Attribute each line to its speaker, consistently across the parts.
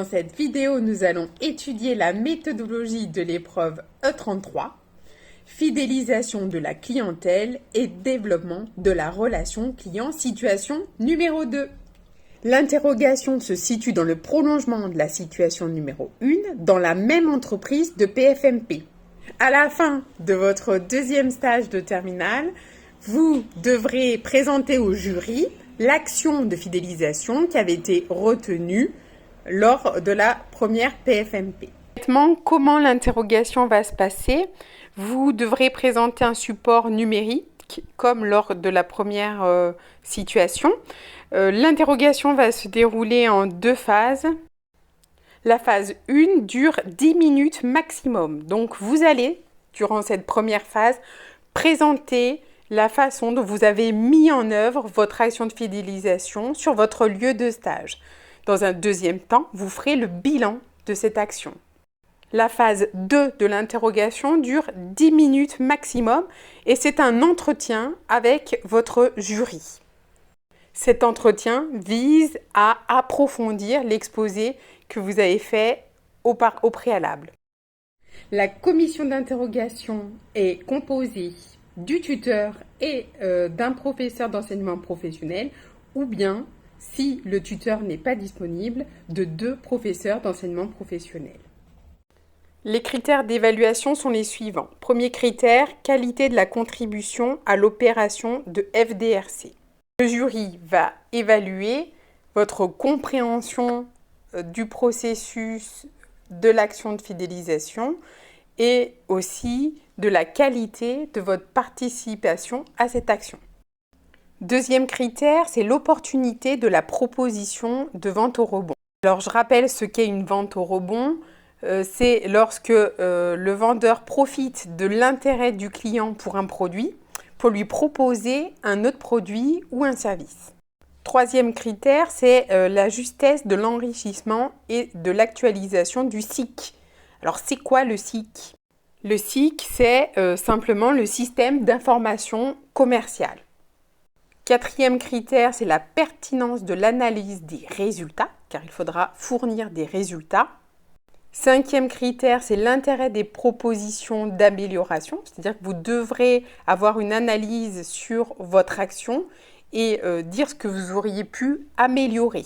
Speaker 1: Dans cette vidéo, nous allons étudier la méthodologie de l'épreuve E33, fidélisation de la clientèle et développement de la relation client, situation numéro 2. L'interrogation se situe dans le prolongement de la situation numéro 1 dans la même entreprise de PFMP. À la fin de votre deuxième stage de terminale, vous devrez présenter au jury l'action de fidélisation qui avait été retenue lors de la première PFMP. Comment l'interrogation va se passer? Vous devrez présenter un support numérique comme lors de la première situation. L'interrogation va se dérouler en deux phases. La phase 1 dure 10 minutes maximum. Donc vous allez, durant cette première phase, présenter la façon dont vous avez mis en œuvre votre action de fidélisation sur votre lieu de stage. Dans un deuxième temps, vous ferez le bilan de cette action. La phase 2 de l'interrogation dure 10 minutes maximum et c'est un entretien avec votre jury. Cet entretien vise à approfondir l'exposé que vous avez fait au préalable. La commission d'interrogation est composée du tuteur et d'un professeur d'enseignement professionnel ou bien, si le tuteur n'est pas disponible, de 2 professeurs d'enseignement professionnel. Les critères d'évaluation sont les suivants. Premier critère, qualité de la contribution à l'opération de FDRC. Le jury va évaluer votre compréhension du processus de l'action de fidélisation et aussi de la qualité de votre participation à cette action. Deuxième critère, c'est l'opportunité de la proposition de vente au rebond. Alors, je rappelle ce qu'est une vente au rebond. C'est lorsque le vendeur profite de l'intérêt du client pour un produit, pour lui proposer un autre produit ou un service. Troisième critère, c'est la justesse de l'enrichissement et de l'actualisation du SIC. Alors, c'est quoi le SIC? Le SIC, c'est simplement le système d'information commerciale. Quatrième critère, c'est la pertinence de l'analyse des résultats, car il faudra fournir des résultats. Cinquième critère, c'est l'intérêt des propositions d'amélioration, c'est-à-dire que vous devrez avoir une analyse sur votre action et dire ce que vous auriez pu améliorer.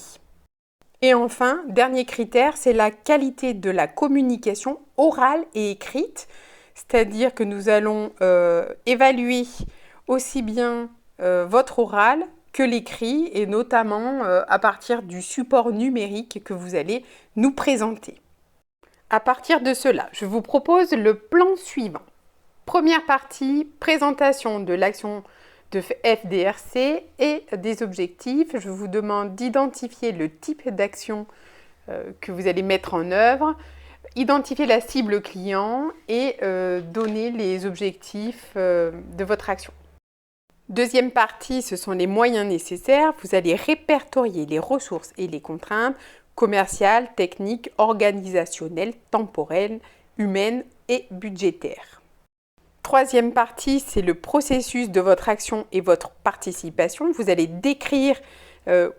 Speaker 1: Et enfin, dernier critère, c'est la qualité de la communication orale et écrite, c'est-à-dire que nous allons évaluer aussi bien votre oral que l'écrit et notamment à partir du support numérique que vous allez nous présenter. À partir de cela, je vous propose le plan suivant. Première partie, présentation de l'action de FDRC et des objectifs. Je vous demande d'identifier le type d'action que vous allez mettre en œuvre, identifier la cible client et donner les objectifs de votre action. Deuxième partie, ce sont les moyens nécessaires. Vous allez répertorier les ressources et les contraintes commerciales, techniques, organisationnelles, temporelles, humaines et budgétaires. Troisième partie, c'est le processus de votre action et votre participation. Vous allez décrire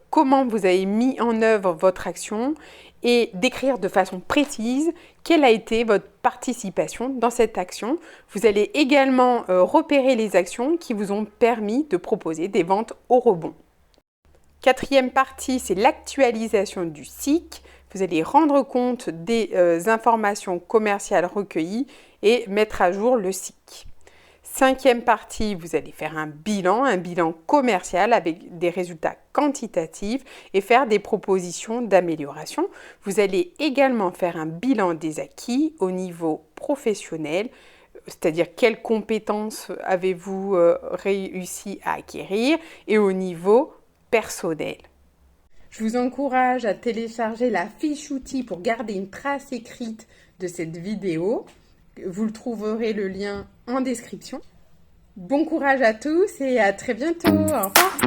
Speaker 1: comment vous avez mis en œuvre votre action et décrire de façon précise quelle a été votre participation dans cette action. Vous allez également repérer les actions qui vous ont permis de proposer des ventes au rebond. Quatrième partie, c'est l'actualisation du SIC. Vous allez rendre compte des informations commerciales recueillies et mettre à jour le SIC. Cinquième partie, vous allez faire un bilan commercial avec des résultats quantitatifs et faire des propositions d'amélioration. Vous allez également faire un bilan des acquis au niveau professionnel, c'est-à-dire quelles compétences avez-vous réussi à acquérir et au niveau personnel. Je vous encourage à télécharger la fiche outil pour garder une trace écrite de cette vidéo. Vous le trouverez le lien en description. Bon courage à tous et à très bientôt. Au revoir.